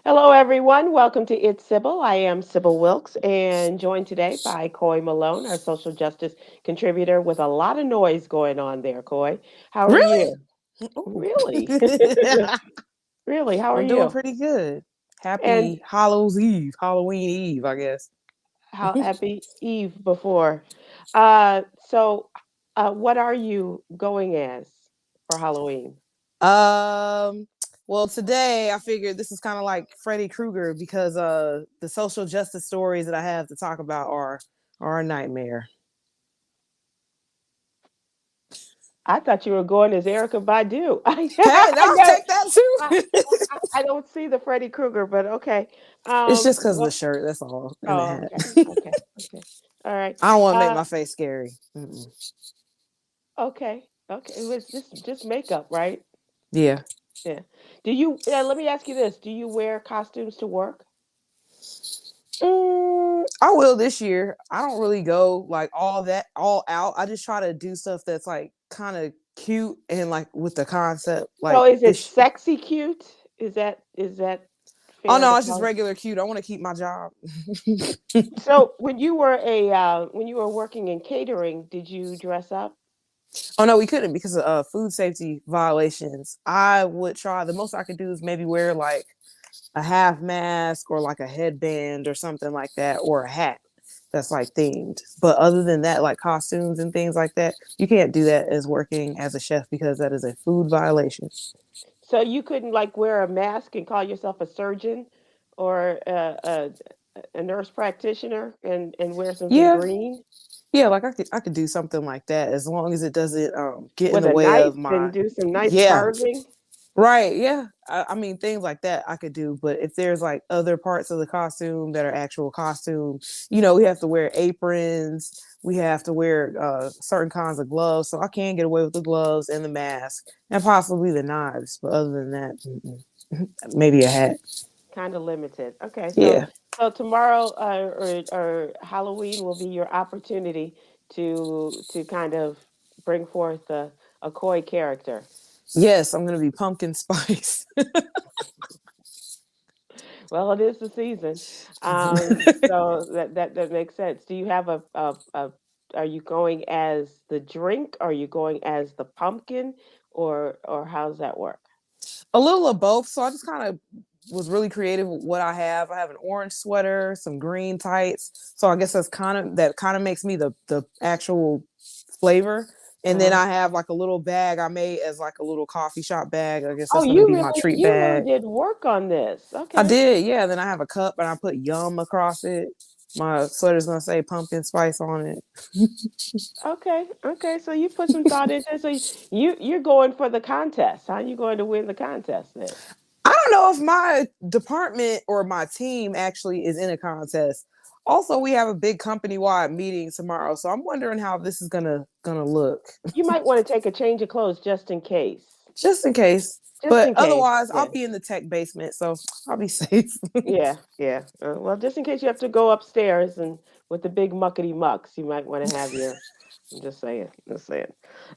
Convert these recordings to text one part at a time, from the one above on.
Hello, everyone. Welcome to It's Sybil. I am Sybil Wilkes and joined today by Coy Malone, our social justice contributor, with a lot of noise going on there. Coy, how are Really? you? Ooh. Really? Really? How are I'm doing you? pretty good. And Happy Hallows Eve, Halloween Eve, I guess. how happy Eve before. What are you going as for Halloween? Um, well, today I figured this is kind of like Freddy Krueger because the social justice stories that I have to talk about are a nightmare. I thought you were going as Erica Badu. Hey, I I'll know. take that I, too. I don't see the Freddy Krueger, but okay. It's just because of the What? shirt, that's all, and the Oh, hat. okay, okay, okay. All right. I don't want to make Uh, my face scary. Mm-mm. okay, okay. It was just makeup, right? Yeah. Yeah. Do you? Let me ask you this: Do you wear costumes to work? I will this year. I don't really go like all out. I just try to do stuff that's like kind of cute and like with the concept. So, Like is it this. sexy cute? Is that Oh fair to no, it's just call it? regular cute. I want to keep my job. So, when you were working in catering, did you dress up? Oh no, we couldn't because of food safety violations. I would try. The most I could do is maybe wear like a half mask or like a headband or something like that, or a hat that's like themed. But other than that, like costumes and things like that, you can't do that as working as a chef because that is a food violation. So you couldn't like wear a mask and call yourself a surgeon or a nurse practitioner and wear something Yeah, green yeah, like I could do something like that as long as it doesn't get in with the a way knife of my. and do some nice Yeah, carving. right. Yeah. I mean, things like that I could do. But if there's like other parts of the costume that are actual costume, we have to wear aprons. We have to wear certain kinds of gloves. So I can get away with the gloves and the mask and possibly the knives. But other than that, maybe a hat. Kind of limited. Okay, Yeah. so tomorrow or Halloween will be your opportunity to kind of bring forth a coy character. Yes, I'm going to be pumpkin spice. Well, it is the season, so that makes sense. Do you have a are you going as the drink? Are you going as the pumpkin, or how's that work? A little of both. So I just kind of was really creative with what I have. I have an orange sweater, some green tights. So I guess that kind of makes me the actual flavor. And then Uh-huh. I have like a little bag I made as like a little coffee shop bag. I guess Oh, that's gonna be my treat you really bag. did work on this. I Okay. did, yeah. Then I have a cup and I put yum across it. My sweater's gonna say pumpkin spice on it. Okay. Okay. So you put some thought into it. So you're going for the contest. How you going to win the contest then? I don't know if my department or my team actually is in a contest. Also, we have a big company wide meeting tomorrow, so I'm wondering how this is gonna look, You might want to take a change of clothes just in case. just in case. Just But in case. otherwise, Yeah. I'll be in the tech basement, so I'll be safe. Yeah, yeah. Well, just in case you have to go upstairs and with the big muckety mucks, you might want to have your. I'm just saying. Just saying.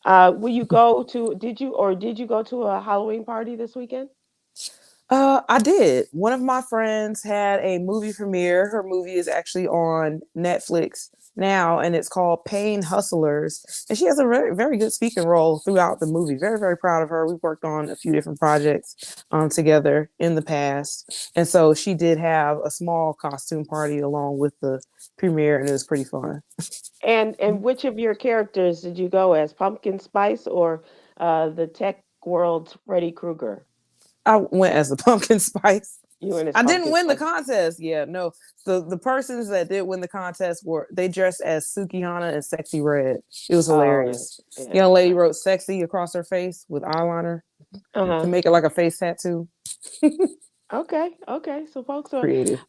Will you go to? Did you go to a Halloween party this weekend? I did. One of my friends had a movie premiere. Her movie is actually on Netflix now, and it's called Pain Hustlers. And she has a very, very good speaking role throughout the movie. Very, very proud of her. We've worked on a few different projects together in the past. And so she did have a small costume party along with the premiere, and it was pretty fun. And which of your characters did you go as? Pumpkin Spice or the tech world's Freddy Krueger? I went as the pumpkin spice. You went as I didn't Pumpkin win the Spice. contest. Yeah, no. The persons that did win the contest were they dressed as Sukihana and Sexy Red. It was Oh, hilarious. yeah. Young lady wrote "sexy" across her face with eyeliner to Uh-huh. make it like a face tattoo. Okay. Okay. So folks are Creative.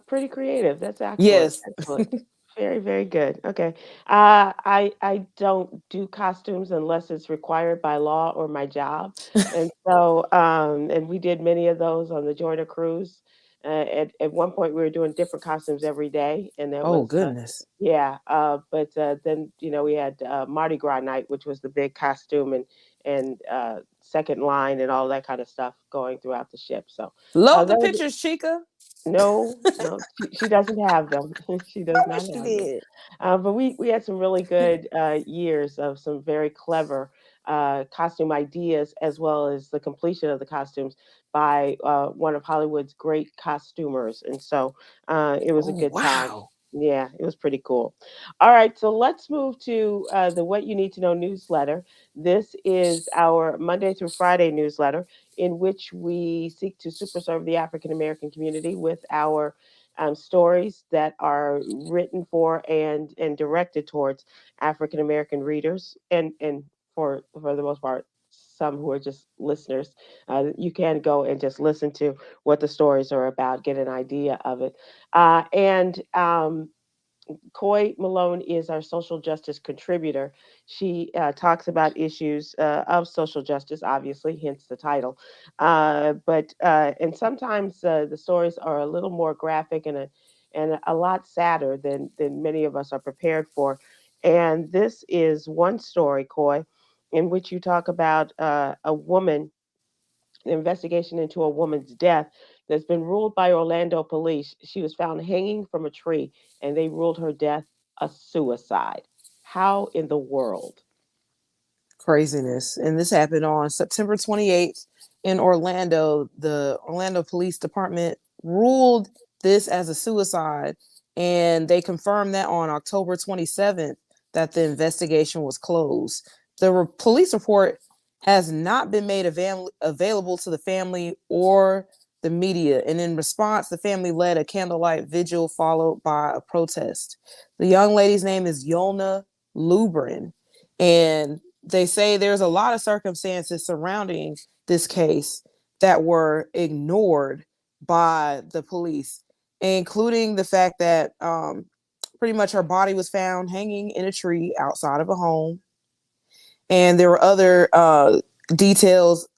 pretty creative. That's excellent. Yes. Excellent. Very, very good. Okay. I don't do costumes unless it's required by law or my job. And so and we did many of those on the Joyner cruise. At one point we were doing different costumes every day, and that Oh was goodness. yeah. But then we had Mardi Gras night, which was the big costume and second line and all that kind of stuff going throughout the ship. So Love the that was pictures, Chica. no, no, she doesn't have them. She I does not wish she have them. did. But we had some really good years of some very clever costume ideas, as well as the completion of the costumes by one of Hollywood's great costumers. And so it was a Oh good time. wow. Yeah, it was pretty cool. All right, so let's move to the What You Need to Know newsletter. This is our Monday through Friday newsletter in which we seek to super serve the African American community with our stories that are written for and directed towards African American readers, and for the most part, some who are just listeners. You can go and just listen to what the stories are about, get an idea of it, and Coy Malone is our social justice contributor. She talks about issues of social justice, obviously, hence the title. And sometimes the stories are a little more graphic and a lot sadder than many of us are prepared for. And this is one story, Coy, in which you talk about a woman, an investigation into a woman's death that's been ruled by Orlando police. She was found hanging from a tree, and they ruled her death a suicide. How in the world? Craziness. And this happened on September 28th in Orlando. The Orlando Police Department ruled this as a suicide, and they confirmed that on October 27th that the investigation was closed. The police report has not been made available to the family or the media, and in response, the family led a candlelight vigil followed by a protest. The young lady's name is Yolna Lubrin, and they say there's a lot of circumstances surrounding this case that were ignored by the police, including the fact that pretty much her body was found hanging in a tree outside of a home. And there were other details,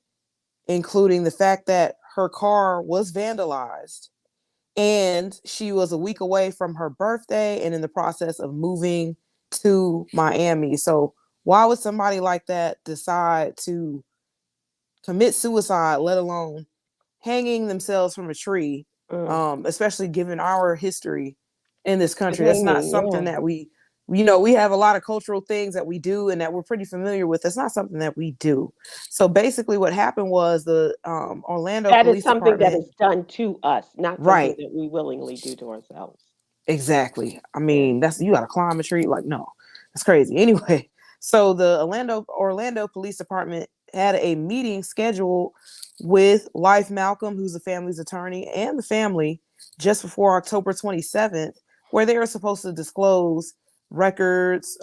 including the fact that her car was vandalized and she was a week away from her birthday and in the process of moving to Miami. So why would somebody like that decide to commit suicide, let alone hanging themselves from a tree, Mm. especially given our history in this With country? That's not hanging, something yeah. that we have a lot of cultural things that we do and that we're pretty familiar with. That's not something that we do. So basically, what happened was the Orlando That is Police something that Department, is done to us, not something right? that we willingly do to ourselves. Exactly. I Yeah. mean, that's you got to climb a tree. Like, no, that's crazy. Anyway, so the Orlando Police Department had a meeting scheduled with Life Malcolm, who's the family's attorney, and the family just before October 27th, where they were supposed to disclose records,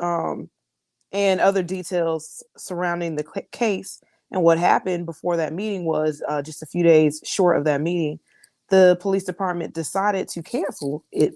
and other details surrounding the case. And what happened before that meeting was just a few days short of that meeting, the police department decided to cancel it,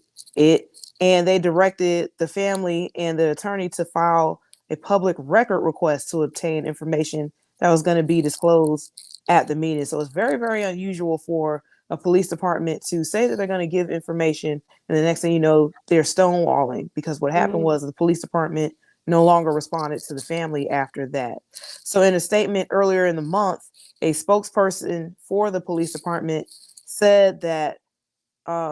and they directed the family and the attorney to file a public record request to obtain information that was going to be disclosed at the meeting. So it's very, very unusual for a police department to say that they're going to give information, and the next thing you know, they're stonewalling, because what happened Mm. was the police department no longer responded to the family after that. So, in a statement earlier in the month, a spokesperson for the police department said that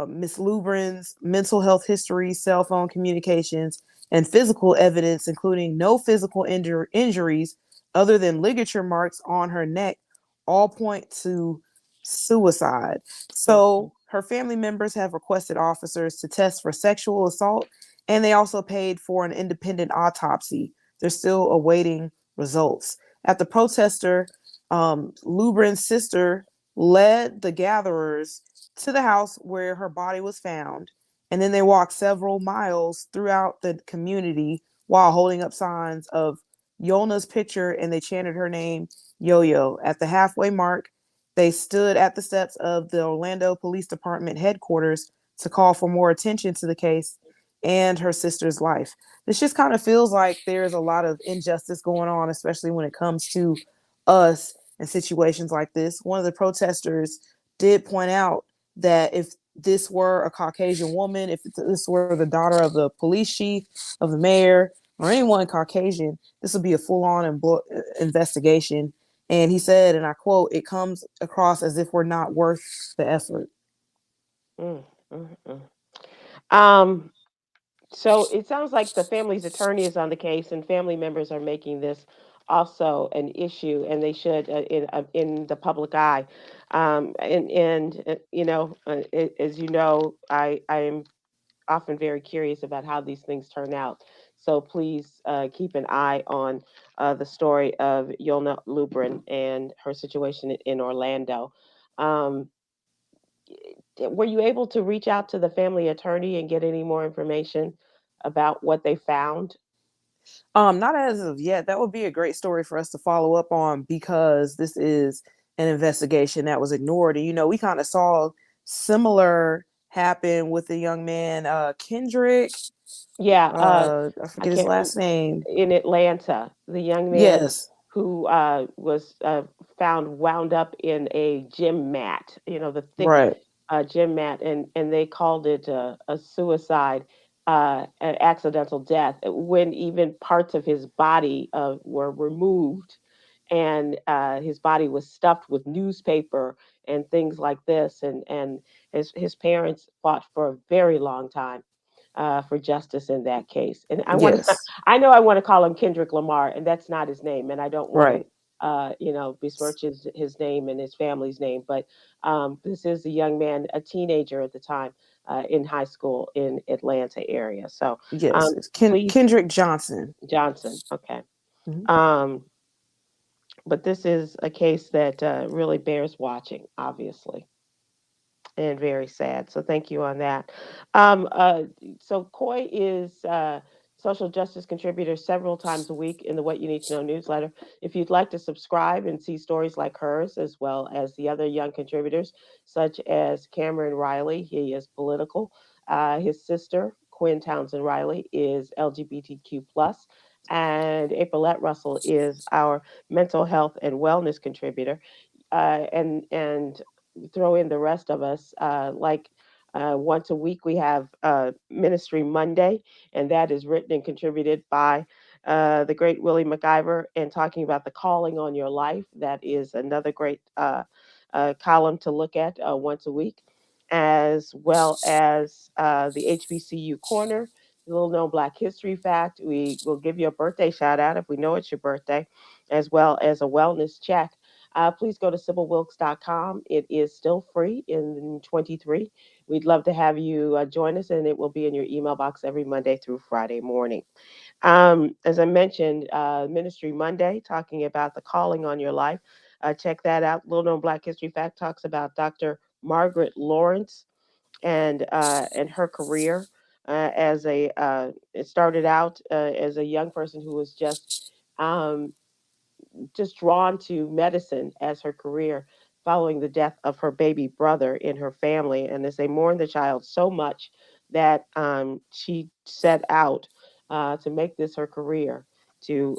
Miss Lubrin's mental health history, cell phone communications, and physical evidence, including no physical injuries other than ligature marks on her neck, all point to suicide. Okay. So her family members have requested officers to test for sexual assault, and they also paid for an independent autopsy. They're still awaiting results. At the protester, Lubrin's sister led the gatherers to the house where her body was found. And then they walked several miles throughout the community while holding up signs of Yolna's picture, and they chanted her name, Yo Yo. At the halfway mark, they stood at the steps of the Orlando Police Department headquarters to call for more attention to the case and her sister's life. This just kind of feels like there's a lot of injustice going on, especially when it comes to us in situations like this. One of the protesters did point out that if this were a Caucasian woman, if this were the daughter of the police chief, of the mayor, or anyone Caucasian, this would be a full-on investigation, And he said, and I quote, "It comes across as if we're not worth the effort." Mm, mm, mm. Um, so it sounds like the family's attorney is on the case, and family members are making this also an issue, and they should in the public eye. As you know, I am often very curious about how these things turn out. So please keep an eye on the story of Yolna Lubrin and her situation in Orlando. Um, were you able to reach out to the family attorney and get any more information about what they found? Not as of yet. That would be a great story for us to follow up on because this is an investigation that was ignored. And we kind of saw similar happen with the young man, Kendrick. Yeah, I I forget his can't. last name. In Atlanta, the young man Yes, who was found wound up in a gym mat, the thick right. gym mat, and they called it a suicide, an accidental death, when even parts of his body were removed, and his body was stuffed with newspaper and things like this, and his parents fought for a very long time for justice in that case. And Yes, I know I want to call him Kendrick Lamar, and that's not his name, and I don't want to, right. besmirch his name and his family's name. But this is a young man, a teenager at the time, in high school in Atlanta area. So Yes, um, it's please, Kendrick Johnson. Johnson. Okay. Mhm. Um, but this is a case that really bears watching, obviously, and very sad. So thank you on that. Um, uh, so Coy is social justice contributor several times a week in the What You Need to Know newsletter. If you'd like to subscribe and see stories like hers, as well as the other young contributors, such as Cameron Riley, he is political. His sister, Quinn Townsend Riley, is LGBTQ plus. And Aprilette Russell is our mental health and wellness contributor. And throw in the rest of us. Once a week, we have Ministry Monday, and that is written and contributed by the great Willie McIver, and talking about the calling on your life. That is another great column to look at once a week, as well as the HBCU Corner. The little known Black History fact. We will give you a birthday shout out if we know it's your birthday, as well as a wellness check. Please go to sybilwilkes.com. It is still free in 23. We'd love to have you join us, and it will be in your email box every Monday through Friday morning. As I mentioned, Ministry Monday, talking about the calling on your life. Check that out. Little known Black History fact talks about Dr. Margaret Lawrence and her career as it started out as a young person who was um, just drawn to medicine as her career following the death of her baby brother in her family. And as they mourned the child so much that she set out to make this her career, to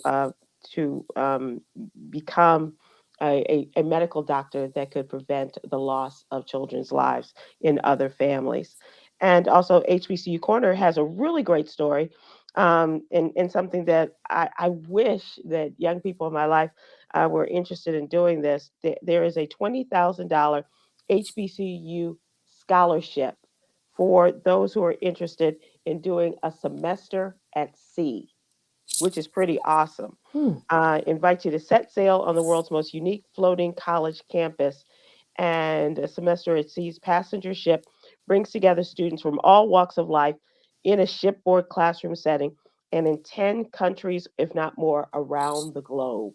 become a medical doctor that could prevent the loss of children's lives in other families. And also, HBCU Corner has a really great story, and something that I wish that young people in my life were interested in doing this. There is a $20,000 HBCU scholarship for those who are interested in doing a semester at sea, which is pretty awesome. Hmm. Invite you to set sail on the world's most unique floating college campus. And a semester at sea's passenger ship brings together students from all walks of life in a shipboard classroom setting and in 10 countries, if not more, around the globe.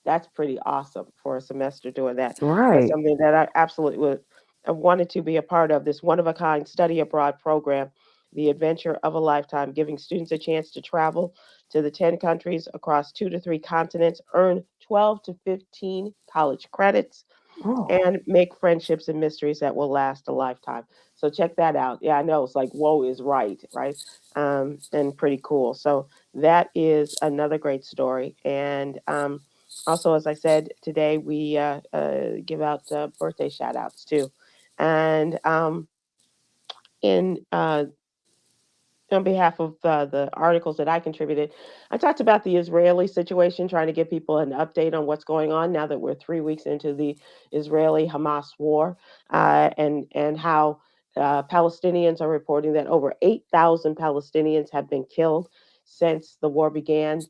That's pretty awesome for a semester doing that. That's Right. something that I absolutely would have wanted to be a part of, this one of a kind study abroad program, the adventure of a lifetime, giving students a chance to travel to the 10 countries across 2 to 3 continents, earn 12 to 15 college credits, Oh. and make friendships and mysteries that will last a lifetime. So check that out. Yeah, I know it's like, whoa is right, right? And pretty cool. So that is another great story. And also, as I said, today we give out birthday shout outs too. And in on behalf of the articles that I contributed, I talked about the Israeli situation, trying to give people an update on what's going on now that we're 3 weeks into the Israeli Hamas war, and how Palestinians are reporting that over 8,000 Palestinians have been killed since the war began,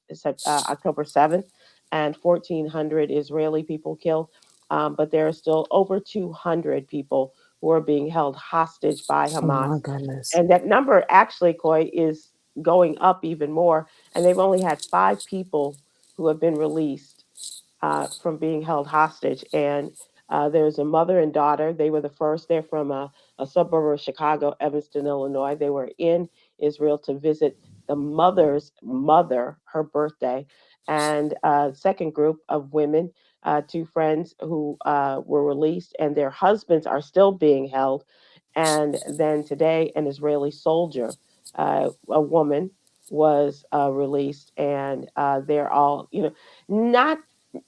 October 7th, and 1,400 Israeli people killed. But there are still over 200 people who are being held hostage by Oh Hamas, my goodness. and that number actually, Coy, is going up even more. And they've only had 5 people who have been released from being held hostage. And there's a mother and daughter. They were the first. They're from a suburb of Chicago, Evanston, Illinois. They were in Israel to visit the mother's mother, her birthday. And second group of women, 2 friends who were released, and their husbands are still being held. And then today, an Israeli soldier, a woman, was released, and they're all,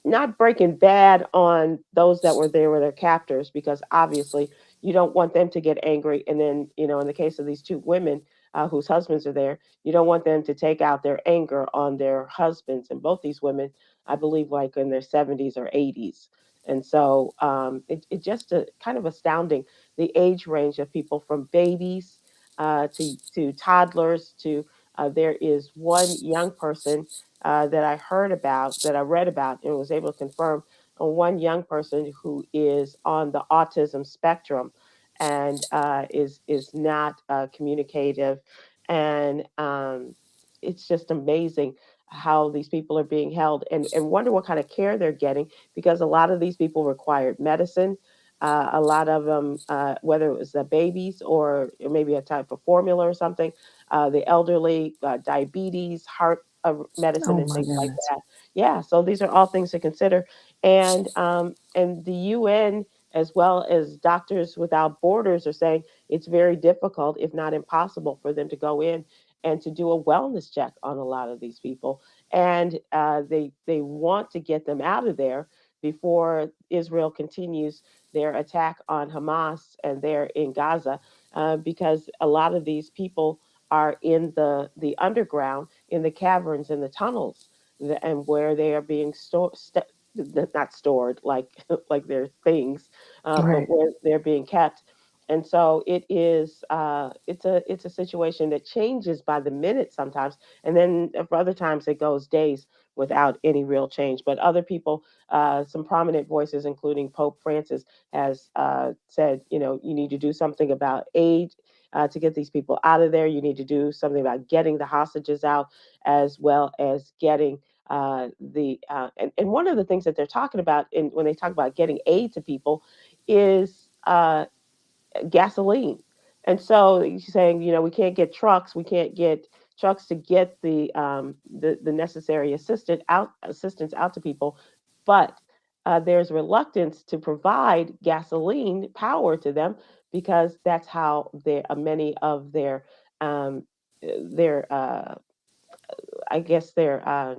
not breaking bad on those that were there with their captors, because obviously you don't want them to get angry. And then, in the case of these 2 women whose husbands are there, you don't want them to take out their anger on their husbands. And both these women, I believe, like in their 70s or 80s. And so it just kind of astounding, the age range of people from babies to toddlers to there is one young person that I heard about, that I read about, and was able to confirm, one young person who is on the autism spectrum, and is not communicative, and it's just amazing how these people are being held, and wonder what kind of care they're getting, because a lot of these people required medicine. A lot of them, whether it was the babies or maybe a type of formula or something, the elderly, diabetes, heart medicine, Oh and my things like goodness. that. Yeah, so these are all things to consider, and the UN, as well as Doctors Without Borders, are saying it's very difficult, if not impossible, for them to go in and to do a wellness check on a lot of these people, and they want to get them out of there before Israel continues their attack on Hamas and they're in Gaza, because a lot of these people are in the underground, in the caverns, in the tunnels, and where they are being stored, not stored like like they're things, but Right. where they're being kept. And so it's a situation that changes by the minute sometimes, and then for other times it goes days without any real change. But other people, some prominent voices, including Pope Francis, has said, you need to do something about aid to get these people out of there. You need to do something about getting the hostages out, as well as getting and one of the things that they're talking about when they talk about getting aid to people is gasoline. And so he's saying, we can't get trucks, we can't get trucks to get the necessary assistance out to people, but there's reluctance to provide gasoline power to them, because that's how many of um, their I guess uh,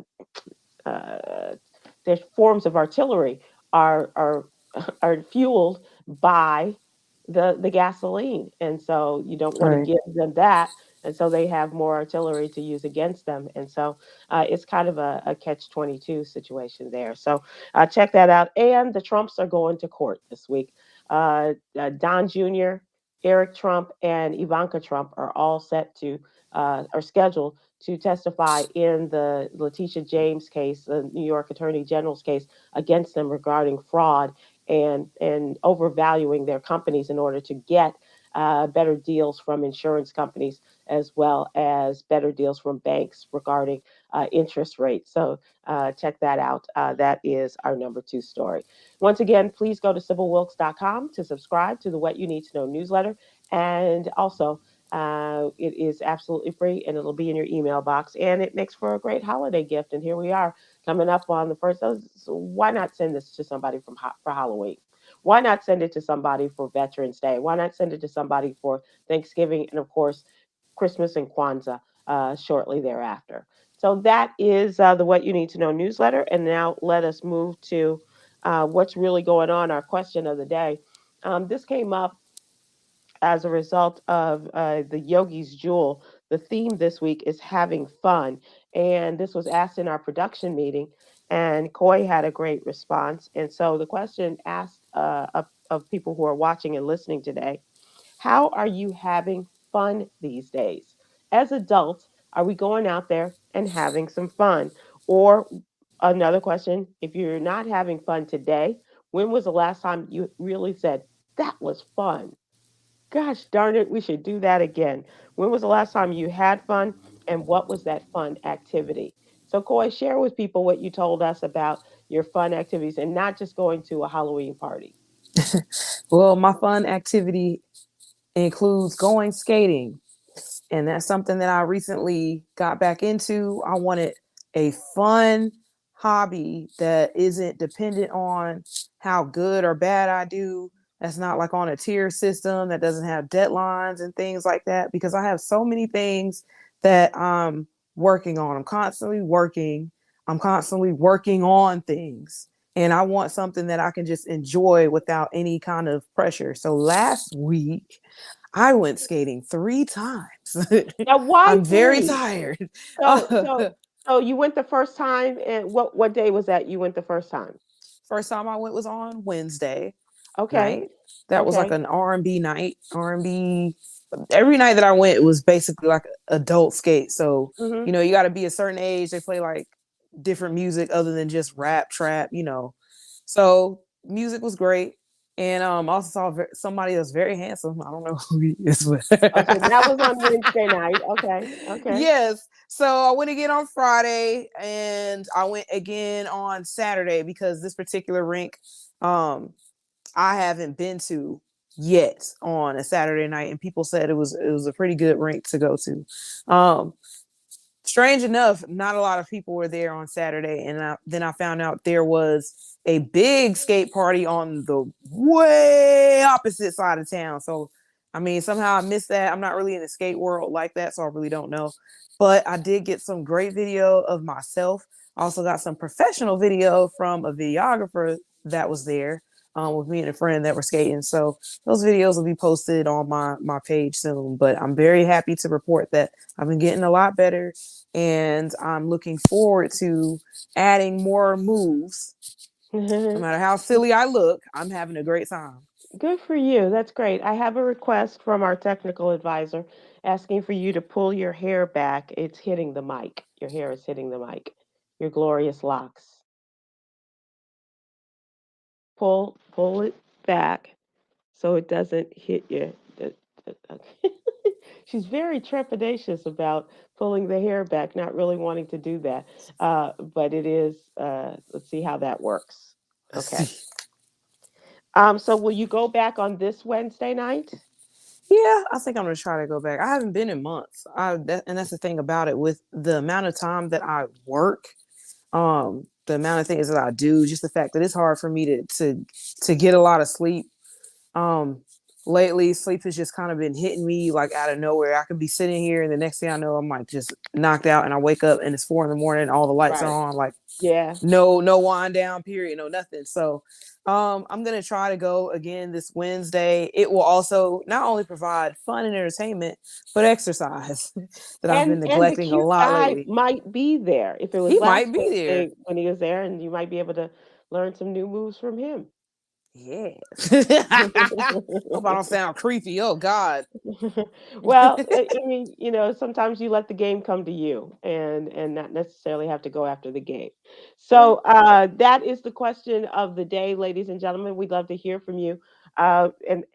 their forms of artillery are are fueled by the gasoline, and so you don't want to Right. give them that, and so they have more artillery to use against them, and so it's kind of a catch-22 situation there. So check that out. And the Trumps are going to court this week. Don Jr., Eric Trump, and Ivanka Trump are all set to are scheduled to testify in the Letitia James case, the New York Attorney General's case against them regarding fraud and overvaluing their companies in order to get better deals from insurance companies, as well as better deals from banks regarding interest rates. So check that out. That is our number 2 story. Once again, please go to sybilwilkes.com to subscribe to the What You Need to Know newsletter. And also, it is absolutely free, and it'll be in your email box, and it makes for a great holiday gift. And here we are coming up on the first. So why not send this to somebody for Halloween? Why not send it to somebody for Veterans Day? Why not send it to somebody for Thanksgiving, and of course Christmas and Kwanzaa shortly thereafter? So that is the What You Need to Know newsletter. And now let us move to what's really going on. Our question of the day. This came up as a result of the Yogi's Jewel, the theme this week is having fun. And this was asked in our production meeting, and Coy had a great response. And so the question asked of people who are watching and listening today: how are you having fun these days? As adults, are we going out there and having some fun? Or another question, if you're not having fun today, when was the last time you really said, that was fun? Gosh darn it, we should do that again. When was the last time you had fun, and what was that fun activity? So, Coy, share with people what you told us about your fun activities and not just going to a Halloween party. Well, my fun activity includes going skating. And that's something that I recently got back into. I wanted a fun hobby that isn't dependent on how good or bad I do. That's not like on a tier system, that doesn't have deadlines and things like that, because I have so many things that I'm working on. I'm constantly working on things. And I want something that I can just enjoy without any kind of pressure. So last week, I went skating 3 times. Now, why I'm very three? tired. So, so, so you went the first time, and what day was that? You went the first time. First time I went was on Wednesday Okay, night. That was like okay. an R&B night. R&B. Every night that I went, it was basically like adult skate. So, Hmm. you got to be a certain age. They play like different music other than just rap, trap. So, music was great. And also saw somebody that's very handsome. I don't know who he is, Oh, so but that was on Wednesday night. Okay, okay. yes. So I went again on Friday and I went again on Saturday because this particular rink um I haven't been to yet on a Saturday night, and people said it was a pretty good rink to go to. Strange enough, not a lot of people were there on Saturday, and then I found out there was a big skate party on the way opposite side of town. So, I mean, somehow I missed that. I'm not really in the skate world like that, so I really don't know. But I did get some great video of myself. I also got some professional video from a videographer that was there with me and a friend that were skating. So those videos will be posted on my page soon. But I'm very happy to report that I've been getting a lot better, and I'm looking forward to adding more moves. No matter how silly I look, I'm having a great time. Good for you. That's great. I have a request from our technical advisor asking for you to pull your hair back. It's hitting the mic. Your hair is hitting the mic. Your glorious locks. Pull it back so it doesn't hit you. Okay. She's very trepidatious about pulling the hair back, not really wanting to do that. But it is, let's see how that works. Let's Okay. see. So will you go back on this Wednesday night? Yeah, I think I'm gonna try to go back. I haven't been in months. And that's the thing about it, with the amount of time that I work, the amount of things that I do, just the fact that it's hard for me to get a lot of sleep. Um, Lately, sleep has just kind of been hitting me like out of nowhere. I could be sitting here, and the next thing I know, I'm like just knocked out, and I wake up and it's 4 in the morning, and all the lights are Right. on. Like Yeah. no wind down period, no nothing. So I'm gonna try to go again this Wednesday. It will also not only provide fun and entertainment, but exercise that I've been And the neglecting a cute lot guy lately. might be there if it was He last might be there. Wednesday when he was there, and you might be able to learn some new moves from him. Yeah. Hope I don't sound creepy. Oh God. Well, I mean, sometimes you let the game come to you, and not necessarily have to go after the game. Right. So that is the question of the day, ladies and gentlemen. We'd love to hear from you. And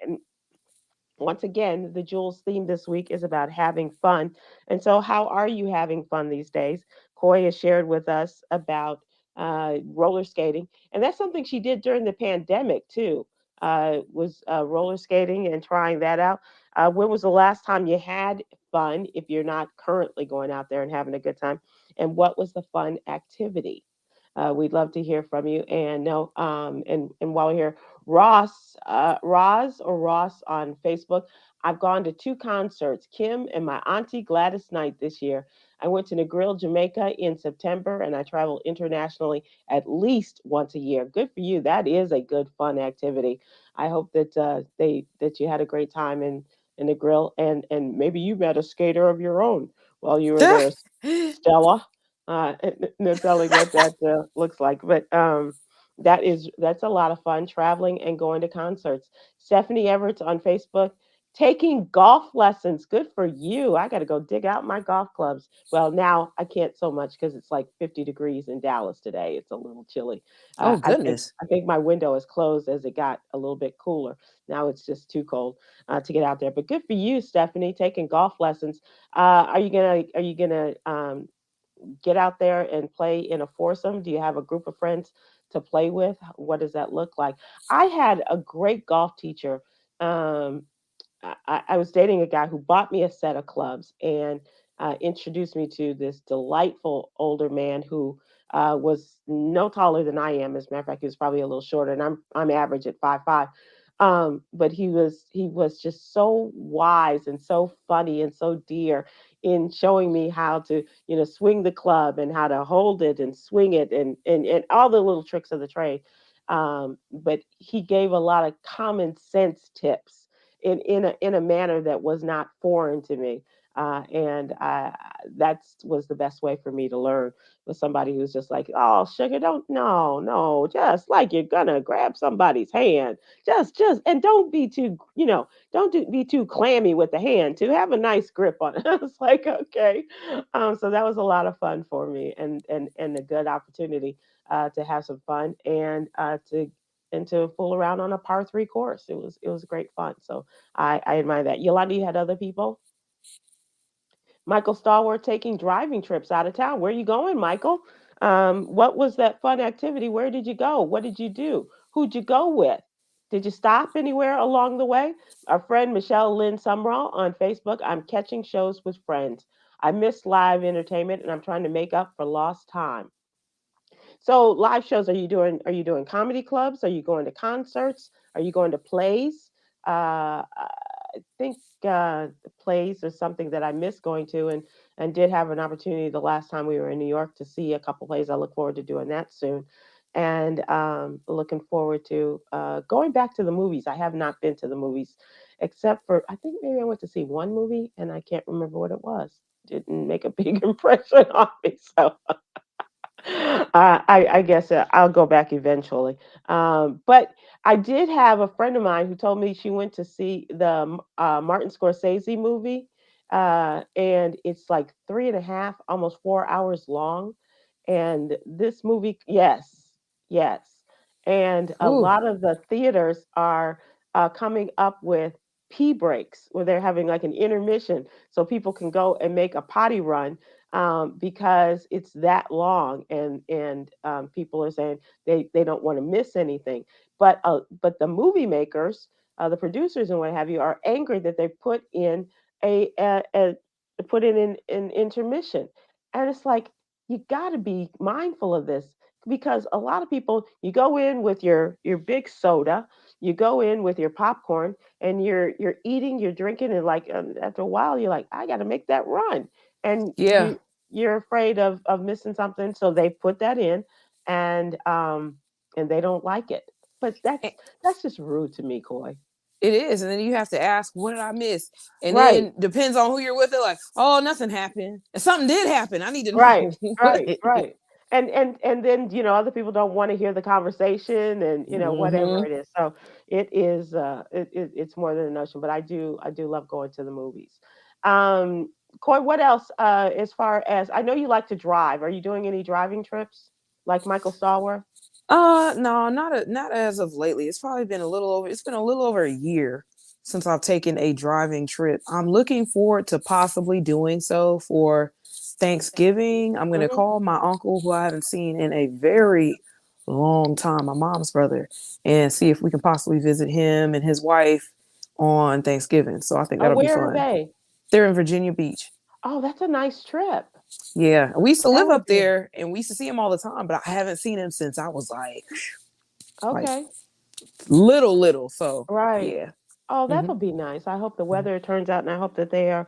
once again, the Jules theme this week is about having fun. And so, how are you having fun these days? Coy has shared with us about roller skating, and that's something she did during the pandemic too. Was roller skating and trying that out. When was the last time you had fun? If you're not currently going out there and having a good time, and what was the fun activity? We'd love to hear from you. And no, and while we're here, Ross on Facebook. I've gone to two concerts, Kim and my auntie Gladys Knight this year. I went to Negril, Jamaica in September, and I travel internationally at least once a year. Good for you. That is a good fun activity. I hope that that you had a great time, and and the grill, and maybe you met a skater of your own while you were there, Stella. No telling what that looks like, but that's a lot of fun traveling and going to concerts. Stephanie Everett on Facebook, taking golf lessons. Good for you. I got to go dig out my golf clubs. Well, now I can't so much because it's like 50 degrees in Dallas today. It's a little chilly. Oh I think goodness. I think my window is closed as it got a little bit cooler. Now it's just too cold to get out there. But good for you, Stephanie, taking golf lessons. Are you gonna get out there and play in a foursome? Do you have a group of friends to play with? What does that look like? I had a great golf teacher. Um, I was dating a guy who bought me a set of clubs and introduced me to this delightful older man who was no taller than I am. As a matter of fact, he was probably a little shorter, and I'm average at 5'5". But he was just so wise and so funny and so dear in showing me how to swing the club and how to hold it and swing it and all the little tricks of the trade. But he gave a lot of common sense tips in a manner that was not foreign to me. And that was the best way for me to learn, with somebody who's just like, oh, sugar, don't, no, no, just like you're gonna grab somebody's hand, and don't be too, be too clammy with the hand. To have a nice grip on it. It's like, okay. So that was a lot of fun for me, and a good opportunity to have some fun and to fool around on a par 3 course. It was great fun. So I admire that. Yolanda, you had other people? Michael Stallworth taking driving trips out of town. Where are you going, Michael? What was that fun activity? Where did you go? What did you do? Who'd you go with? Did you stop anywhere along the way? Our friend Michelle Lynn Sumrall on Facebook. I'm catching shows with friends. I miss live entertainment and I'm trying to make up for lost time. So live shows, are you doing comedy clubs? Are you going to concerts? Are you going to plays? I think plays is something that I miss going to, and did have an opportunity the last time we were in New York to see a couple plays. I look forward to doing that soon, and looking forward to going back to the movies. I have not been to the movies, except for I think maybe I went to see one movie and I can't remember what it was. Didn't make a big impression on me, so I guess I'll go back eventually. But I did have a friend of mine who told me she went to see the Martin Scorsese movie, and it's like 3.5, almost 4 hours long. And this movie, yes, yes, and a Ooh. lot of the theaters are coming up with pee breaks where they're having like an intermission so people can go and make a potty run, because it's that long, and people are saying they don't want to miss anything. But the movie makers, the producers and what have you, are angry that they a put in an intermission, and it's like you got to be mindful of this, because a lot of people, you go in with your big soda, you go in with your popcorn, and you're eating, you're drinking, and like after a while you're like, I got to make that run, and Yeah. you're afraid of missing something, so they put that in, and they don't like it. But that's just rude to me, Coy. It is, and then you have to ask, "What did I miss?" And Right, then depends on who you're with. They're like, "Oh, nothing happened, and something did happen. I need to right, know." right, right. And then other people don't want to hear the conversation, and whatever Hmm. it is. So it's more than a notion, but I do love going to the movies. Um, Coy, what else? As far as I know, you like to drive. Are you doing any driving trips like Michael Stallworth? No, not as of lately. It's probably been a little over. It's been a little over a year since I've taken a driving trip. I'm looking forward to possibly doing so for Thanksgiving. I'm gonna Hmm. call my uncle, who I haven't seen in a very long time, my mom's brother, and see if we can possibly visit him and his wife on Thanksgiving. So I think Oh, that'll be where are fun. they? They're in Virginia Beach. Oh, that's a nice trip. Yeah, we used to That live would up be there, and we used to see him all the time, but I haven't seen him since I was like okay. little. So Right. yeah. Oh, Hmm. that'll be nice. I hope the weather turns out, and I hope that they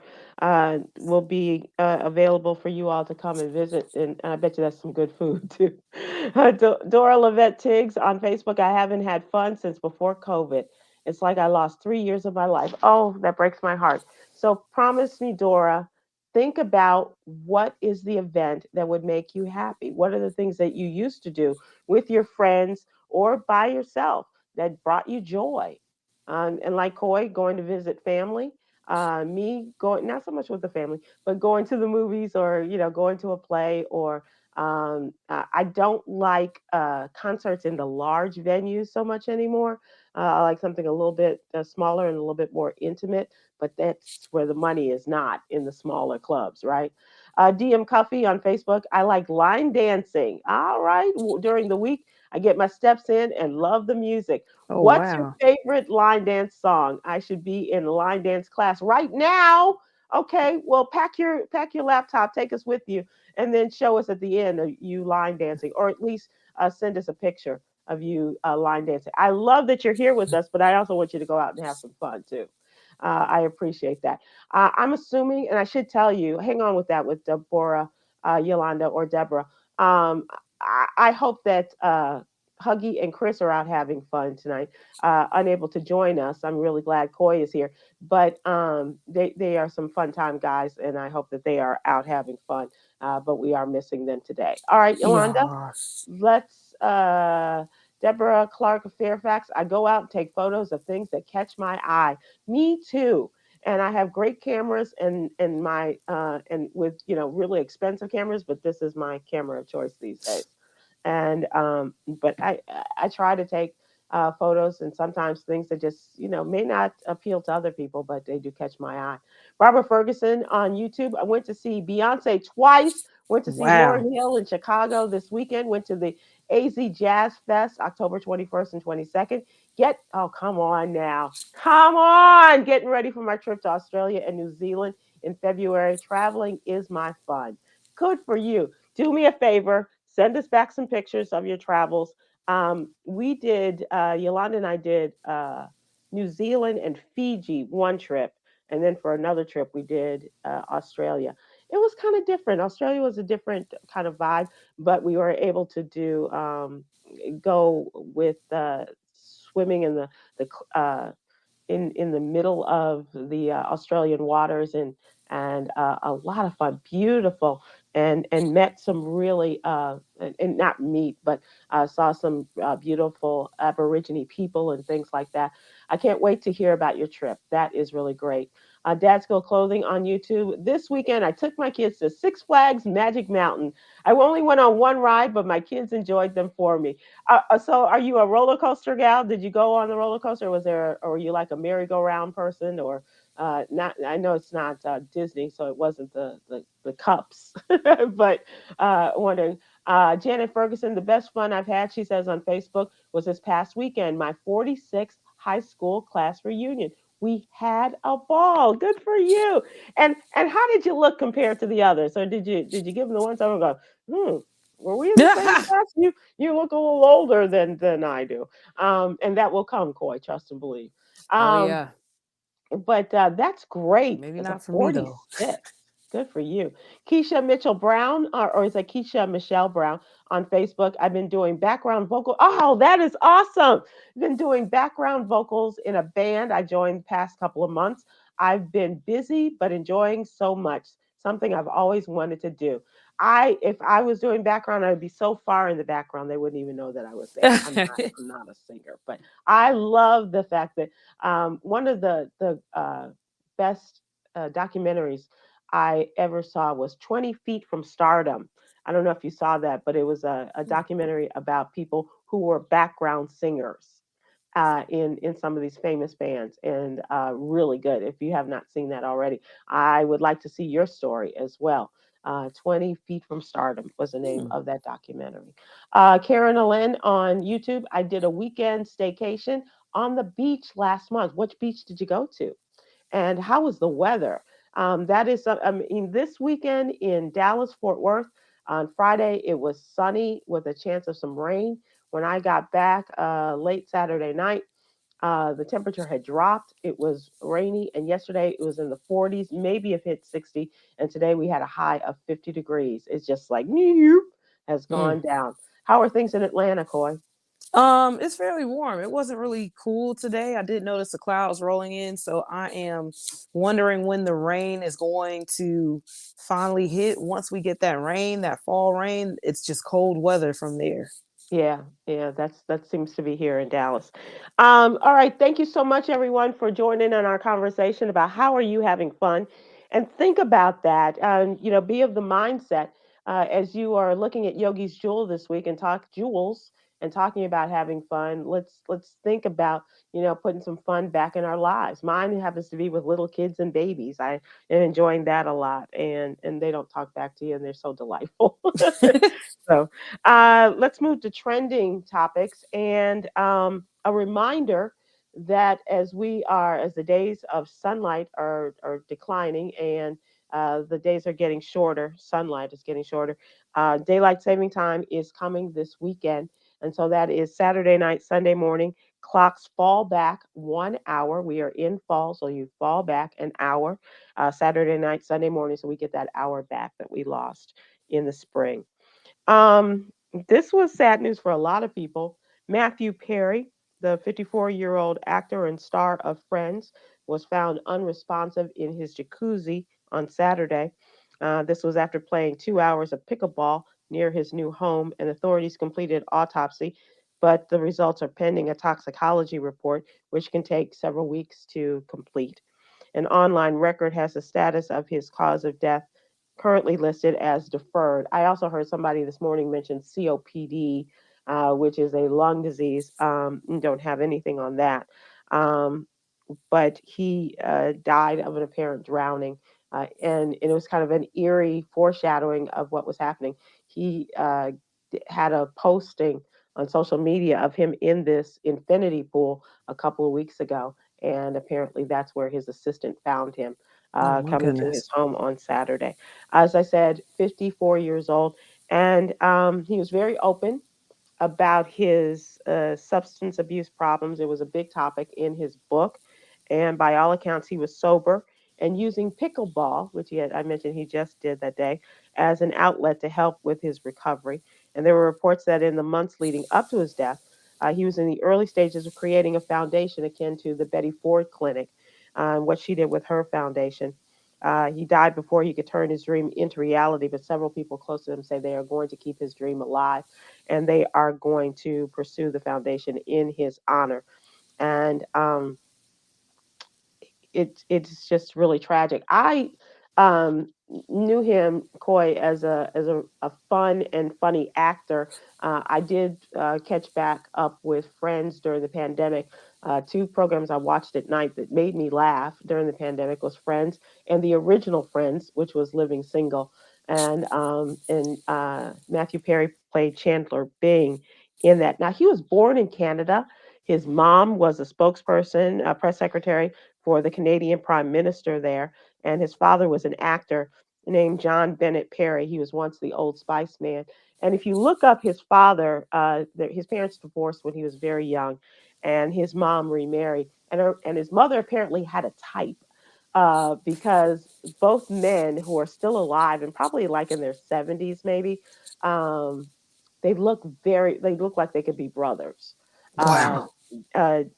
will be available for you all to come and visit. And I bet you that's some good food too. Dora Lavette Tiggs on Facebook. I haven't had fun since before COVID. It's like I lost 3 years of my life. Oh, that breaks my heart. So promise me, Dora, think about what is the event that would make you happy. What are the things that you used to do with your friends or by yourself that brought you joy? And like Coy, going to visit family. Me going not so much with the family, but going to the movies or going to a play or I don't like concerts in the large venues so much anymore. I like something a little bit smaller and a little bit more intimate, but that's where the money is not in the smaller clubs, right? DM Cuffy on Facebook. I like line dancing. All right. During the week, I get my steps in and love the music. Oh, What's your wow. favorite line dance song? I should be in line dance class right now. Okay, well, pack your laptop, take us with you, and then show us at the end of you line dancing, or at least send us a picture of you line dancing. I love that you're here with us, but I also want you to go out and have some fun too. I appreciate that. I'm assuming, and I should tell you, hang on with that with Deborah, Yolanda, or Deborah. I hope that Huggy and Chris are out having fun tonight. Unable to join us. I'm really glad Coy is here, but they are some fun time guys, and I hope that they are out having fun. But we are missing them today. All right, Yolanda, Yes. let's Deborah Clark of Fairfax. I go out and take photos of things that catch my eye. Me too. And I have great cameras and my and with really expensive cameras, but this is my camera of choice these days. And but I try to take photos and sometimes things that just may not appeal to other people, but they do catch my eye. Barbara Ferguson on YouTube. I went to see Beyonce twice. Went to see Wow. Lauren Hill in Chicago this weekend. Went to the AZ Jazz Fest October 21st and 22nd. Oh, come on now. Come on. Getting ready for my trip to Australia and New Zealand in February. Traveling is my fun. Good for you. Do me a favor. Send us back some pictures of your travels. We did, Yolanda and I did New Zealand and Fiji one trip. And then for another trip, we did Australia. It was kind of different. Australia was a different kind of vibe, but we were able to go with swimming in the in the middle of the Australian waters and a lot of fun, beautiful, and met some really and not meet, but saw some beautiful Aborigine people and things like that. I can't wait to hear about your trip. That is really great. Dad School Clothing on YouTube. This weekend, I took my kids to Six Flags Magic Mountain. I only went on one ride, but my kids enjoyed them for me. So are you a roller coaster gal? Did you go on the roller coaster? Or were you like a merry-go-round person or not? I know it's not Disney, so it wasn't the cups, but wondering. Janet Ferguson, the best fun I've had, she says on Facebook, was this past weekend, my 46th high school class reunion. We had a ball. Good for you. And how did you look compared to the others? Or did you give them the one time and go, hmm, were we in the same class? You look a little older than I do. And that will come, Coy, trust and believe. Oh, Um, yeah. but that's great. Maybe It's a not for me, though. 46. Good for you. Keisha Mitchell Brown, or is it Keisha Michelle Brown on Facebook? I've been doing background vocal. Oh, that is awesome. Been doing background vocals in a band I joined the past couple of months. I've been busy but enjoying so much. Something I've always wanted to do. If I was doing background, I would be so far in the background they wouldn't even know that I was there. I'm not a singer, but I love the fact that one of the best documentaries I ever saw was 20 Feet from Stardom. I don't know if you saw that, but it was a documentary about people who were background singers in some of these famous bands, and really good. If you have not seen that already, I would like to see your story as well. 20 Feet from Stardom was the name Hmm. of that documentary. Karen Allen on YouTube. I did a weekend staycation on the beach last month. Which beach did you go to? And how was the weather? That is, I mean, this weekend in Dallas, Fort Worth, on Friday, it was sunny with a chance of some rain. When I got back late Saturday night, the temperature had dropped. It was rainy, and yesterday it was in the 40s, maybe it hit 60. And today we had a high of 50 degrees. It's just like, has Mm. gone down. How are things in Atlanta, Coy? It's fairly warm. It wasn't really cool today. I did notice the clouds rolling in, so I am wondering when the rain is going to finally hit. Once we get that rain, that fall rain, it's just cold weather from there. Yeah, yeah, that seems to be here in Dallas. All right, thank you so much, everyone, for joining in our conversation about how are you having fun, and think about that. Be of the mindset as you are looking at Yogi's Jewel this week and talk jewels and talking about having fun. Let's think about putting some fun back in our lives. Mine happens to be with little kids and babies. I am enjoying that a lot, and they don't talk back to you, and they're so delightful. So let's move to trending topics and a reminder that as the days of sunlight are declining and the days are getting shorter, sunlight is getting shorter. Daylight saving time is coming this weekend. And so that is Saturday night, Sunday morning. Clocks fall back 1 hour. We are in fall, so you fall back an hour Saturday night, Sunday morning. So we get that hour back that we lost in the spring. This was sad news for a lot of people. Matthew Perry, the 54-year-old actor and star of Friends, was found unresponsive in his jacuzzi on Saturday. This was after playing 2 hours of pickleball near his new home, and authorities completed autopsy, but the results are pending a toxicology report, which can take several weeks to complete. An online record has the status of his cause of death currently listed as deferred. I also heard somebody this morning mention COPD, which is a lung disease. Don't have anything on that. Um, but he died of an apparent drowning. And it was kind of an eerie foreshadowing of what was happening. He had a posting on social media of him in this infinity pool a couple of weeks ago. And apparently that's where his assistant found him Oh my coming to his goodness. home on Saturday. As I said, 54 years old. And he was very open about his substance abuse problems. It was a big topic in his book, and by all accounts, he was sober and using pickleball, which I mentioned he just did that day, as an outlet to help with his recovery. And there were reports that in the months leading up to his death, he was in the early stages of creating a foundation akin to the Betty Ford Clinic, what she did with her foundation. He died before he could turn his dream into reality, but several people close to him say they are going to keep his dream alive and they are going to pursue the foundation in his honor. And it's just really tragic. I knew him, Coy, as a fun and funny actor. I did catch back up with Friends during the pandemic. Two programs I watched at night that made me laugh during the pandemic was Friends and the original Friends, which was Living Single. And Matthew Perry played Chandler Bing in that. Now he was born in Canada. His mom was a spokesperson, a press secretary for the Canadian Prime Minister there, and his father was an actor named John Bennett Perry. He was once the Old Spice man. And if you look up his father, his parents divorced when he was very young, and his mom remarried, and his mother apparently had a type because both men who are still alive and probably like in their 70s maybe, um, they look like they could be brothers. Uh, Wow.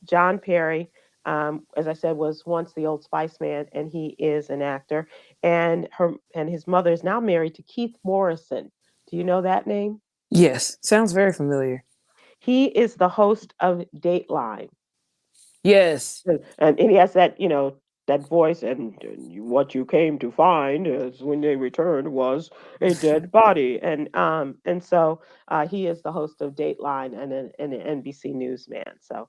John Perry, as I said, was once the Old Spice Man, and he is an actor. And his mother is now married to Keith Morrison. Do you know that name? Yes, sounds very familiar. He is the host of Dateline. Yes. And he has that, that voice, what you came to find is when they returned was a dead body. And so he is the host of Dateline and an NBC newsman. So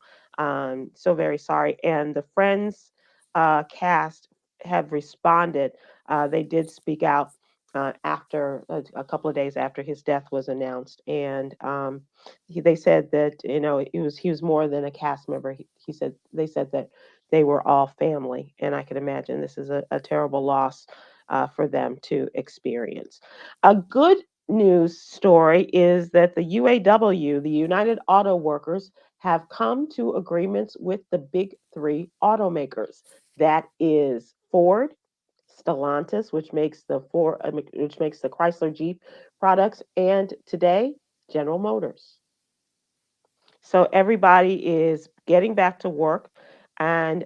so very sorry. And the Friends cast have responded. They did speak out after a couple of days after his death was announced, and they said that he was more than a cast member. He said they said that they were all family, and I can imagine this is a terrible loss for them to experience. A good news story is that the UAW, the United Auto Workers, have come to agreements with the big three automakers. That is Ford, Stellantis, which makes the Chrysler Jeep products, and today General Motors. So everybody is getting back to work, and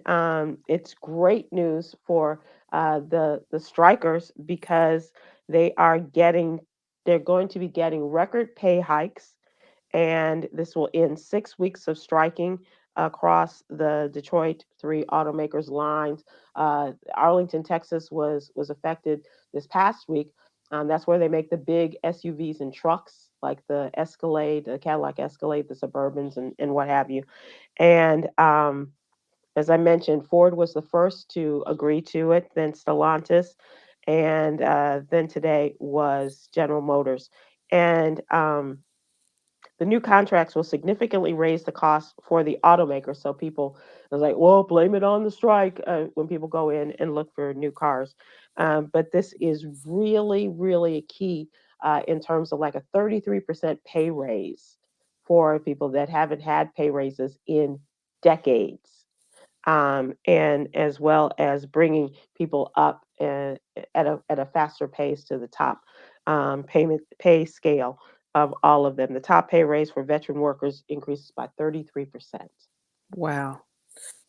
it's great news for the strikers because they are getting they're going to be getting record pay hikes, and this will end 6 weeks of striking across the Detroit three automakers lines. Arlington, Texas was affected this past week. That's where they make the big SUVs and trucks like the Escalade, the Cadillac Escalade, the Suburbans, and what have you. And as I mentioned, Ford was the first to agree to it, then Stellantis, and then today was General Motors. And the new contracts will significantly raise the cost for the automaker. So people are like, well, blame it on the strike when people go in and look for new cars. But this is really, really key in terms of like a 33% pay raise for people that haven't had pay raises in decades, and as well as bringing people up at a faster pace to the top payment pay scale of all of them. The top pay raise for veteran workers increases by 33%. Wow.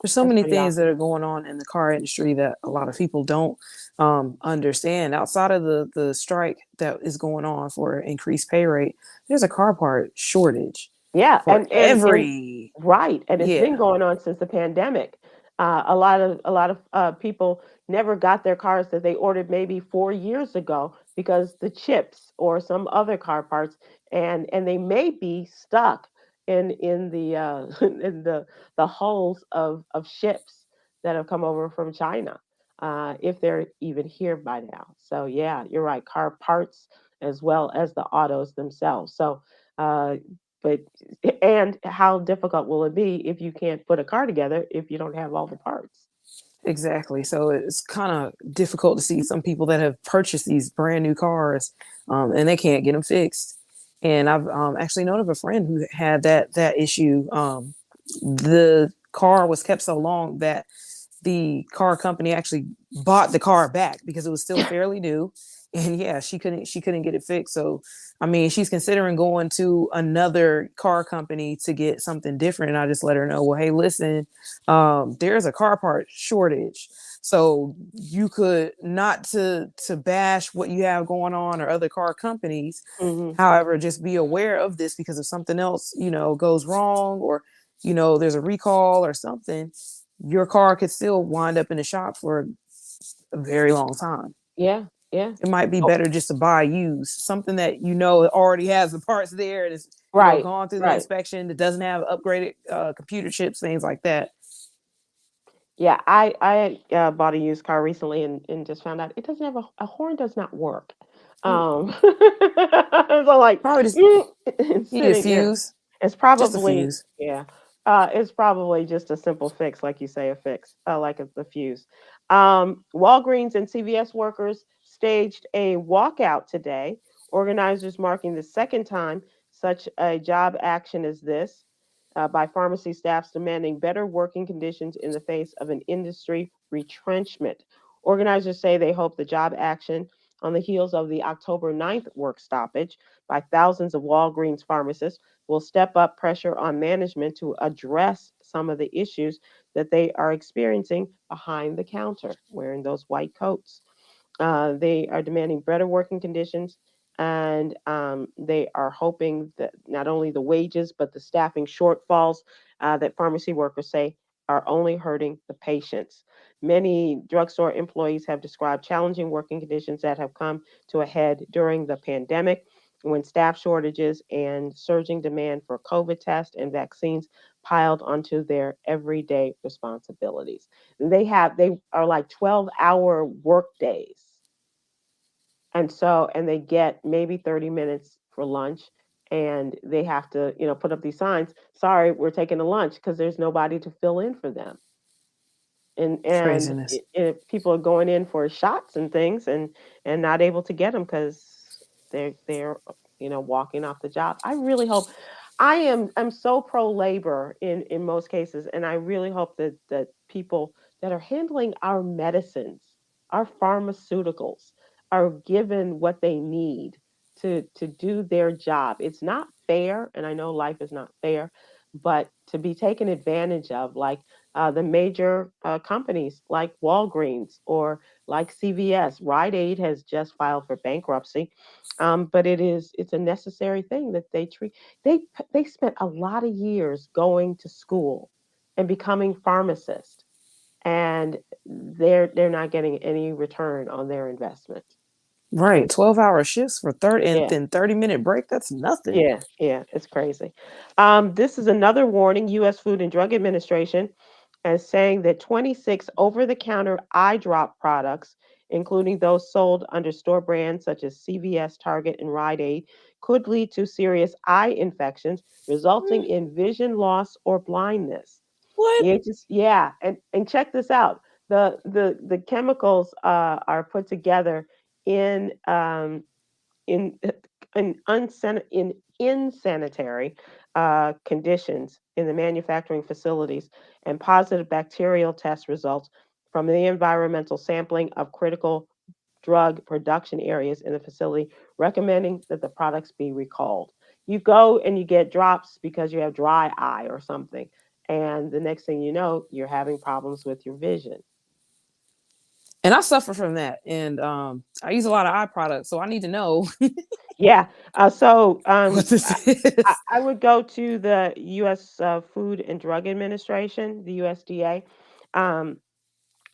There's so That's many pretty things that awesome. are going on in the car industry that a lot of people don't understand. Outside of the strike that is going on for increased pay rate, there's a car part shortage Yeah, for and every, right, and it's been yeah, going on since the pandemic. A lot of people never got their cars that they ordered maybe 4 years ago because the chips or some other car parts, and they may be stuck in the in the hulls of ships that have come over from China, if they're even here by now. So yeah, you're right, car parts as well as the autos themselves. So. But and how difficult will it be if you can't put a car together if you don't have all the parts? exactly. So it's kind of difficult to see some people that have purchased these brand new cars, and they can't get them fixed. And I've actually known of a friend who had that issue. The car was kept so long that the car company actually bought the car back because it was still fairly new, and yeah, she couldn't get it fixed. So I mean, she's considering going to another car company to get something different, and I just let her know, well, hey, listen, there's a car part shortage, so you could, not to bash what you have going on or other car companies, Hmm. however, just be aware of this, because if something else, goes wrong, or there's a recall or something, your car could still wind up in the shop for a very long time. Yeah, yeah. It might be Oh, better just to buy used, something that already has the parts there, and it's right, gone through the right. inspection, that doesn't have upgraded computer chips, things like that. Yeah, I bought a used car recently and just found out it doesn't have a horn does not work. So like Probably just it's need a sitting there. fuse, It's just a probably fuse. yeah. It's probably just a simple fix, like you say, a fix, like a fuse. Walgreens and CVS workers staged a walkout today. Organizers marking the second time such a job action as this, by pharmacy staffs demanding better working conditions in the face of an industry retrenchment. Organizers say they hope the job action, on the heels of the October 9th work stoppage by thousands of Walgreens pharmacists, will step up pressure on management to address some of the issues that they are experiencing behind the counter, wearing those white coats. They are demanding better working conditions, and they are hoping that not only the wages but the staffing shortfalls that pharmacy workers say are only hurting the patients. Many drugstore employees have described challenging working conditions that have come to a head during the pandemic, when staff shortages and surging demand for COVID tests and vaccines piled onto their everyday responsibilities. They are like 12-hour work days, and they get maybe 30 minutes for lunch, and they have to put up these signs, sorry, we're taking a lunch, because there's nobody to fill in for them. Craziness. People are going in for shots and things, and not able to get them because they're walking off the job. I really hope, I'm so pro labor in most cases, and I really hope that people that are handling our medicines, our pharmaceuticals, are given what they need to do their job. It's not fair, and I know life is not fair, but to be taken advantage of, like the major companies like Walgreens or like CVS. Rite Aid has just filed for bankruptcy, but it's a necessary thing that they treat. They spent a lot of years going to school and becoming pharmacists, and they're not getting any return on their investment. Right. And 12-hour shifts for 30 and yeah, then 30-minute break. That's nothing. yeah, it's crazy. This is another warning. U.S. Food and Drug Administration is saying that 26 over-the-counter eye drop products, including those sold under store brands such as CVS, Target, and Rite Aid, could lead to serious eye infections, resulting in vision loss or blindness. What? The yeah, and check this out. The chemicals are put together in in in insanitary conditions in the manufacturing facilities, and positive bacterial test results from the environmental sampling of critical drug production areas in the facility, recommending that the products be recalled. You go and you get drops because you have dry eye or something, and the next thing you know, you're having problems with your vision. And I suffer from that. And I use a lot of eye products, so I need to know Yeah. So what this is. I would go to the U.S. Food and Drug Administration, the USDA. Um,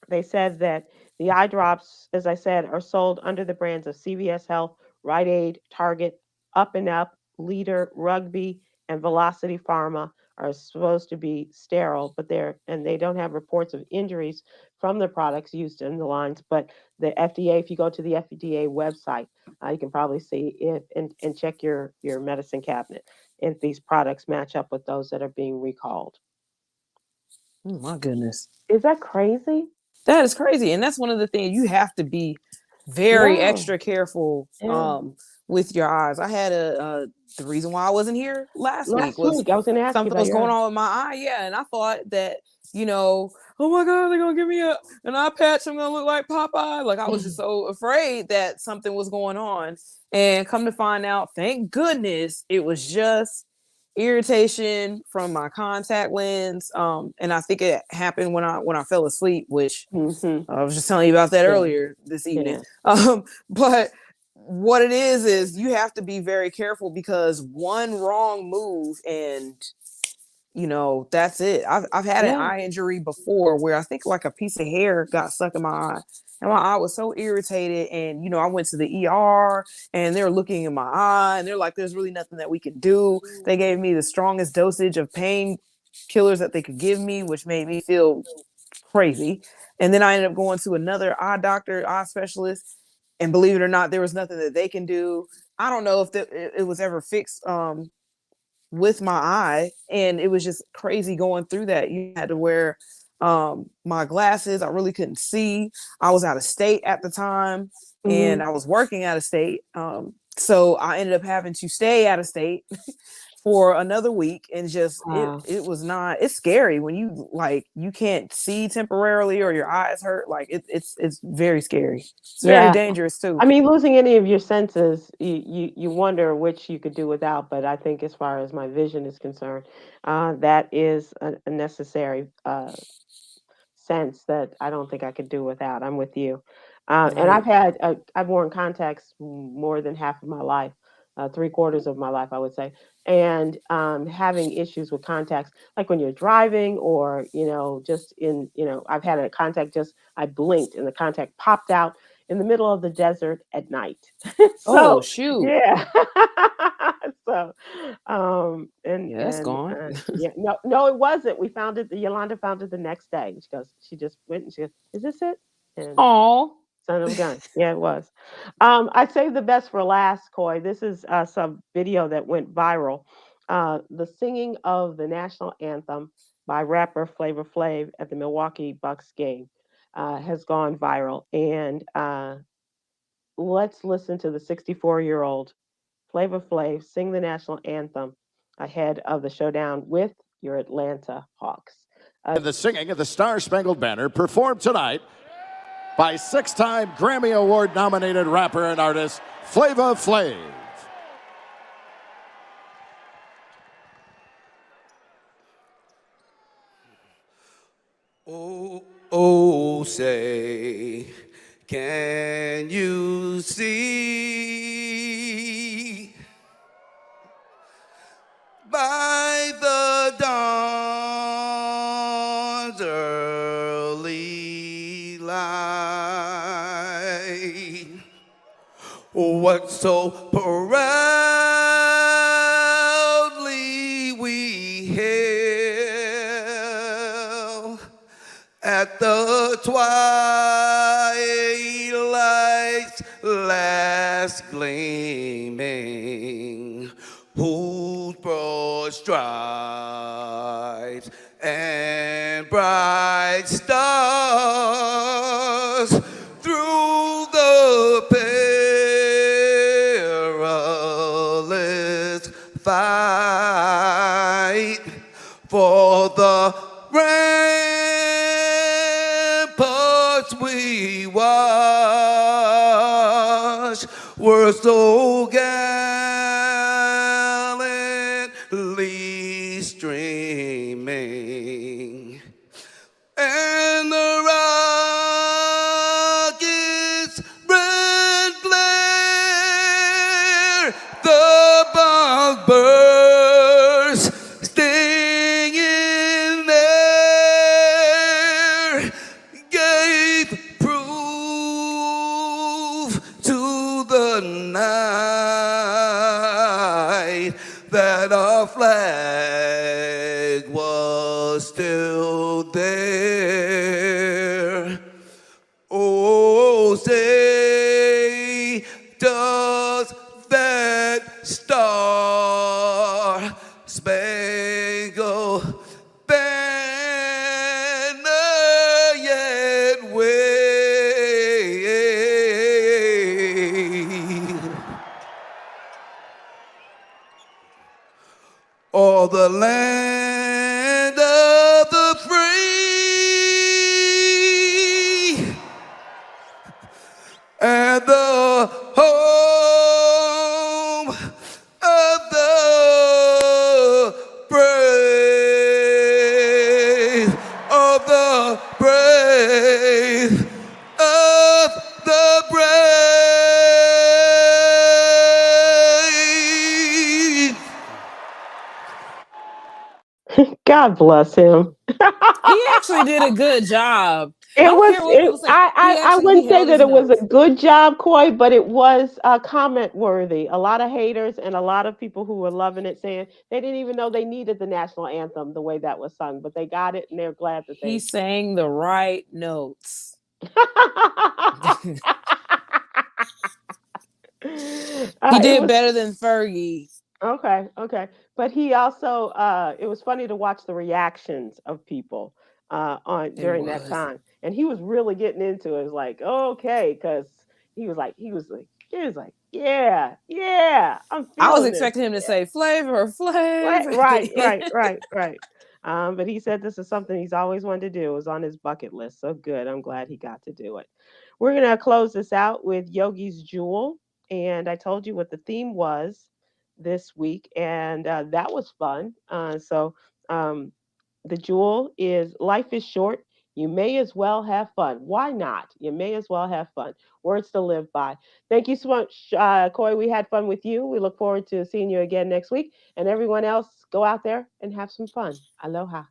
they said that the eye drops, as I said, are sold under the brands of CVS Health, Rite Aid, Target, Up and Up, Leader, Rugby, and Velocity Pharma are supposed to be sterile, but they don't have reports of injuries from the products used in the lines. But the FDA, if you go to the FDA website, you can probably see if and check your medicine cabinet if these products match up with those that are being recalled. Oh my goodness. Is that crazy? That is crazy. And that's one of the things you have to be very Yeah, extra careful yeah. with your eyes. I had the reason why I wasn't here last week Last was week, I was gonna ask you something about was your going eye. on with my eye. Yeah. And I thought that, oh my God, they're gonna give me an eye patch. I'm gonna look like Popeye. Like I was just so afraid that something was going on. And come to find out, thank goodness it was just irritation from my contact lens. And I think it happened when I fell asleep, which Mhm. I was just telling you about that Yeah, earlier this evening. yeah, But what it is you have to be very careful because one wrong move and that's it. I've had an yeah. eye injury before where I think like a piece of hair got stuck in my eye. And my eye was so irritated. And, I went to the ER and they're looking in my eye and they're like, there's really nothing that we can do. They gave me the strongest dosage of pain killers that they could give me, which made me feel crazy. And then I ended up going to another eye doctor, eye specialist. And believe it or not, there was nothing that they can do. I don't know if it was ever fixed with my eye, and it was just crazy going through that. You had to wear my glasses. I really couldn't see. I was out of state at the time, and Mhm. I was working out of state. So I ended up having to stay out of state for another week, and just Wow. it was not. It's scary when you can't see temporarily or your eyes hurt. Like it's very scary. It's very Yeah. dangerous too. I mean, losing any of your senses, you wonder which you could do without. But I think, as far as my vision is concerned, that is a necessary sense that I don't think I could do without. I'm with you. And Right. I've worn contacts more than half of my life, three-quarters of my life, I would say. And having issues with contacts, like when you're driving or, just I've had a contact I blinked and the contact popped out in the middle of the desert at night. Oh So, shoot. yeah. So, Yeah, that's gone. yeah, no, no, it wasn't. We found it. Yolanda found it the next day. She just went and she goes, "Is this it?" And Oh. son of a gun. Yeah, it was. I saved the best for last, Coy. This is some video that went viral. The singing of the national anthem by rapper Flavor Flav at the Milwaukee Bucks game has gone viral, and let's listen to the 64-year-old Flavor Flav sing the national anthem ahead of the showdown with your Atlanta Hawks. And the singing of the Star Spangled Banner performed tonight by six-time Grammy Award nominated rapper and artist Flavor Flav. say, can you see by the dawn's early light what so proudly we hailed at the twilight's last gleaming, whose broad stripes and bright stars through the perilous fight for the ramparts we watched were so gallantly streaming, and the rocket's red glare, the bombs bursting in there, gave proof to the night that our flag was still there. Oh, say, does that star-spangled banner yet wave? Or the land of the free and the home of the brave, of the brave, of the brave. God bless him. He actually did a good job. I It don't was care what it, people say. I He wouldn't say held that his it was a notes. good job, Coy, but it was comment worthy. A lot of haters and a lot of people who were loving it saying they didn't even know they needed the national anthem the way that was sung, but they got it and they're glad that He they sang the right notes. He It did was better than Fergie. okay, okay. But he also it was funny to watch the reactions of people on It during that was. time. And he was really getting into it. It was like, okay, because yeah, yeah, I'm I was feeling this. expecting him to Yeah. say flavor, Right, flavor at the right, end. right, right, right. But he said this is something he's always wanted to do. It was on his bucket list. So good. I'm glad he got to do it. We're gonna close this out with Yogi's Jewel. And I told you what the theme was this week, and that was fun. Um, the jewel is life is short. You may as well have fun. Why not? You may as well have fun. Words to live by. Thank you so much, Coy. We had fun with you. We look forward to seeing you again next week. And everyone else, go out there and have some fun. Aloha.